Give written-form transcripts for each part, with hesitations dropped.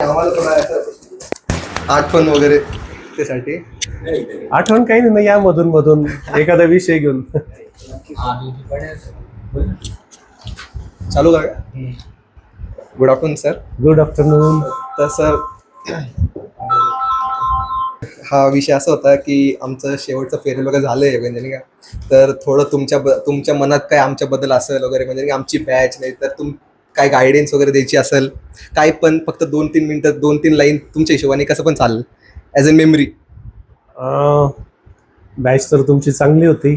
आम्हाला थोडा असं आठवण वगैरे त्यासाठी आठवण काही नाही या मधून मधून एखादा विषय घेऊन चालू करा. Good afternoon sir. Good afternoon. तर सर हा विषय असा होता की आमचं शेवटचं फेअरवेल वगैरे झालंय म्हणजे नाही का, तर थोडं तुमच्या मनात काय आमच्याबद्दल असेल वगैरे म्हणजे नाही का, आमची बॅच नाही तर काय गायडन्स वगैरे द्यायची असेल काय पण फक्त 2-3 मिनिटं 2-3 लाईन तुमच्या हिशोबाने कसं पण चालेल ॲज अ मेमरी. बॅच तर तुमची चांगली होती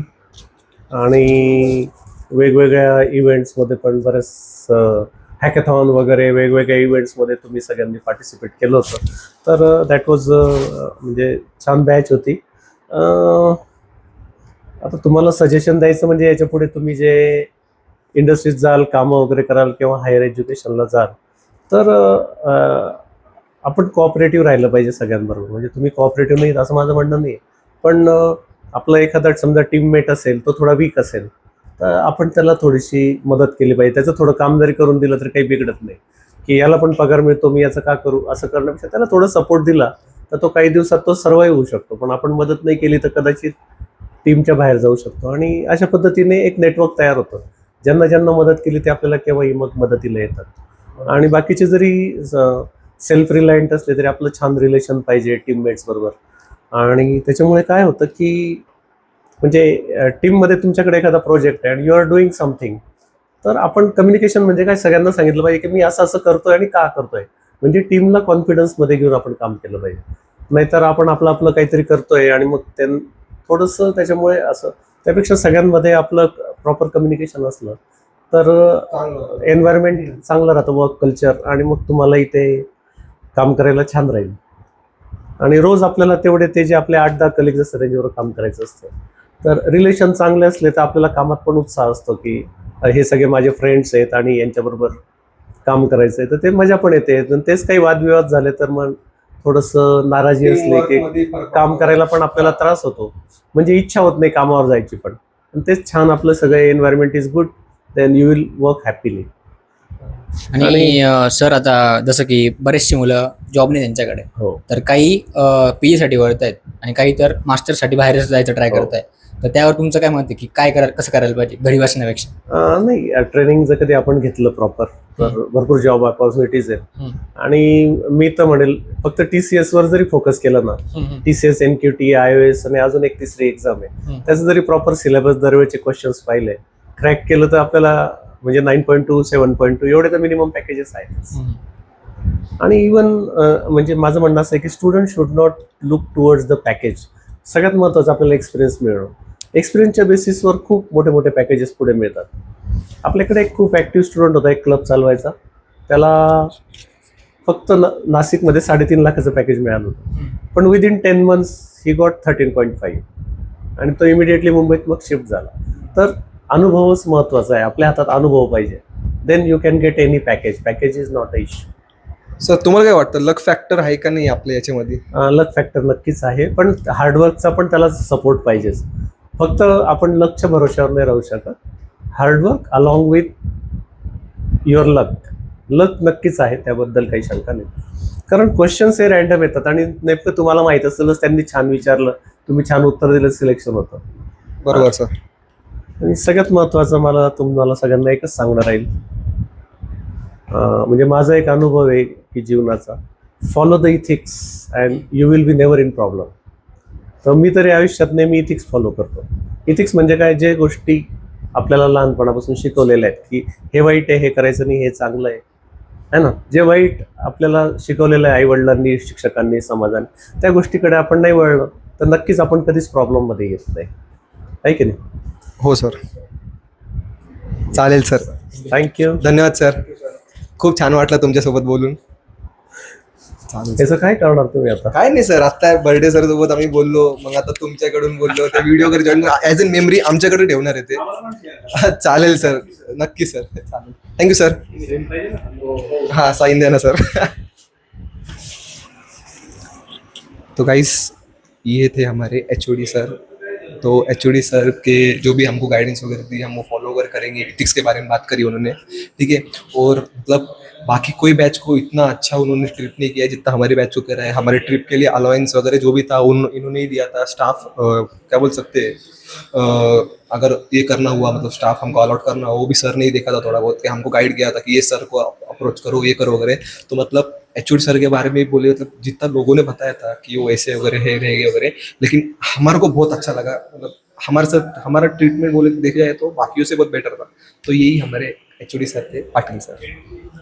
आणि वेगवेगळ्या इव्हेंट्समध्ये पण बरेच हॅकॅथॉन वगैरे वेगवेगळ्या इव्हेंट्समध्ये तुम्ही सगळ्यांनी पार्टिसिपेट केलं होतं. तर दॅट वॉज म्हणजे छान बॅच होती. आता तुम्हाला सजेशन द्यायचं म्हणजे याच्या पुढे तुम्ही जे इंडस्ट्रीत जाल, कामं वगैरे कराल किंवा हायर एज्युकेशनला जाल तर आपण कोऑपरेटिव्ह राहिलं पाहिजे सगळ्यांबरोबर. म्हणजे तुम्ही कोऑपरेटिव्ह नाही असं माझं म्हणणं नाही, पण आपला एखादा समजा टीममेट असेल तो थोडा वीक असेल तर आपण त्याला थोडीशी मदत केली पाहिजे. त्याचं थोडं काम जरी करून दिलं तर काही बिघडत नाही, की याला पण पगार मिळतो मी याचं का करू असं करण्यापेक्षा त्याला थोडं सपोर्ट दिला तर तो काही दिवसात तो सर्वाईव्ह होऊ शकतो. पण आपण मदत नाही केली तर कदाचित टीमच्या बाहेर जाऊ शकतो आणि अशा पद्धतीने एक नेटवर्क तयार होतं. ज्यांना ज्यांना मदत केली ते आपल्याला केव्हाही मग मदतीला येतात. आणि बाकीचे जरी सेल्फ रिलायंट असले तरी आपलं छान रिलेशन पाहिजे टीममेट्स बरोबर. आणि त्याच्यामुळे काय होतं की म्हणजे टीममध्ये तुमच्याकडे एखादा प्रोजेक्ट आहे आणि यू आर डुईंग समथिंग तर आपण कम्युनिकेशन म्हणजे काय सगळ्यांना सांगितलं पाहिजे की मी असं असं करतोय आणि का करतोय, म्हणजे टीमला कॉन्फिडन्समध्ये घेऊन आपण काम केलं पाहिजे. नाहीतर आपण आपलं काहीतरी करतोय आणि मग थोडंसं त्याच्यामुळे असं त्यापेक्षा सगळ्यांमध्ये आपलं प्रॉपर कम्युनिकेशन असलं तर एन्व्हायरमेंट चांगलं राहतं, वर्क कल्चर, आणि मग तुम्हालाही ते काम करायला छान राहील. आणि रोज आपल्याला तेवढे ते जे आपले 8-10 कलिग्स असतात त्यांच्यावर काम करायचं असतं. तर रिलेशन चांगले असले तर आपल्याला कामात पण उत्साह असतो की हे सगळे माझे फ्रेंड्स आहेत आणि यांच्याबरोबर काम करायचं आहे तर ते मजा पण येते. तेच काही वादविवाद झाले तर मग थोडंसं नाराजी असली की काम करायला पण आपल्याला त्रास होतो, म्हणजे इच्छा होत नाही कामावर जायची. पण तेच छान आपलं सगळं environment is good, then you will work happily. आणि सर आता जसं की बरेचशी मुलं जॉब नाही त्यांच्याकडे, हो तर काही पीई साठी वळत आहेत आणि काही तर मास्टरसाठी बाहेर जायचं ट्राय करत आहे. तर त्यावर तुमचं काय मत आहे की काय कसं करायला पाहिजे घरी बसण्यापेक्षा? नाही, ट्रेनिंग जर कधी आपण घेतलं प्रॉपर तर भरपूर जॉब ऑपॉर्च्युनिटीज आहेत. आणि मी तर म्हणेल फक्त TCS वर जरी फोकस केलं ना, TCS, NQT, IOS आणि अजून एक तिसरी एक्झाम आहे, त्याचं जरी प्रॉपर सिलेबस दरवेळचे क्वेश्चन्स पाहिले, क्रॅक केलं तर आपल्याला म्हणजे 9.2, 7.2 एवढे तर मिनिमम पॅकेजेस आहेत. आणि इवन म्हणजे माझं म्हणणं असं आहे की student should not look towards the package. सगळ्यात महत्त्वाचं आपल्याला एक्सपिरियन्स मिळणं. एक्सपिरियन्सच्या बेसिसवर खूप मोठे मोठे पॅकेजेस पुढे मिळतात. आपल्याकडे एक खूप ॲक्टिव्ह स्टुडंट होता, एक क्लब चालवायचा, त्याला फक्त नाशिकमध्ये 3.5 लाखाचं पॅकेज मिळालं होतं. पण विदिन 10 months ही गॉट 13.5 आणि तो इमिडिएटली मुंबईत मग शिफ्ट झाला. तर अनुभवच महत्त्वाचा आहे, आपल्या हातात अनुभव पाहिजे, then you can get any package is not a issue. Sir तुम्हाला काय वाटतं लक फॅक्टर आहे का नाही आपल्या याच्यामध्ये? लक फॅक्टर नक्कीच आहे, पण हार्डवर्कचा पण त्याला सपोर्ट पाहिजेच. फक्त आपण लकच्या भरोश्यावर नाही राहू शकत. हार्डवर्क अलॉंग विथ युअर लक नक्कीच आहे, त्याबद्दल काही शंका नाही. कारण क्वेश्चन्स हे रॅन्डम येतात आणि नेमकं तुम्हाला माहीत असेलच त्यांनी छान विचारलं, तुम्ही छान उत्तर दिलं, सिलेक्शन होतं. बरोबर सर. आणि सगळ्यात महत्त्वाचं मला तुम्हाला सगळ्यांना एकच सांगणार राहील, म्हणजे माझा एक अनुभव आहे की जीवनाचा, follow the ethics and you will be never in problem. तर मी तरी आयुष्यात नेहमी इथिक्स फॉलो करतो. इथिक्स म्हणजे काय, जे गोष्टी आपल्याला लहानपणापासून शिकवलेल्या आहेत की हे वाईट आहे, हे करायचं नाही, हे चांगलं आहे ना, जे वाईट आपल्याला शिकवलेलं आहे आईवडिलांनी, शिक्षकांनी, समाजाने, त्या गोष्टीकडे आपण नाही वळलं तर नक्कीच आपण कधीच प्रॉब्लेममध्ये येत नाही, आहे की नाही? हो सर. चालेल सर. थँक्यू. धन्यवाद सर. खूप छान वाटलं तुमच्यासोबत बोलून. त्याचं काय करणार तुम्ही आता? काय नाही सर, आता बर्थडे सर सोबत आम्ही बोललो, मग आता तुमच्याकडून बोललो, त्या व्हिडिओ वगैरे जॉईन ॲज अ मेमरी आमच्याकडे ठेवणार आहे ते. चालेल सर, नक्की सर. चालेल, थँक्यू सर. हाँ साइन देना सर. तो गाइस ये थे हमारे HOD सर. तो HOD सर के जो भी हमको गाइडेंस वगैरह दी, हम वो फॉलो वगैरह करेंगे. एथिक्स के बारे में बात करी उन्होंने, ठीक है. और मतलब बाकी कोई बैच को इतना अच्छा उन्होंने ट्रीट नहीं किया जितना हमारे बैच को करा है। हमारे ट्रिप के लिए अलाउंस वगैरह जो भी था इन्होंने ही दिया था। स्टाफ क्या बोल सकते हैं, अगर ये करना हुआ मतलब स्टाफ हमको अलॉट करना हो, वो भी सर ने ही देखा था थोड़ा बहुत, कि हमको गाइड किया था कि ये सर को अप्रोच करो, ये करो वगैरह। तो मतलब एचओडी सर के बारे में बोले, मतलब जितना लोगों ने बताया था कि वो ऐसे वगैरह है रहेंगे वगैरह, लेकिन हमारे को बहुत अच्छा लगा। मतलब हमारे साथ हमारा ट्रीटमेंट बोले देखा जाए तो बाकियों से बहुत बेटर था। तो यही हमारे एचओडी सर थे, पाटिल सर।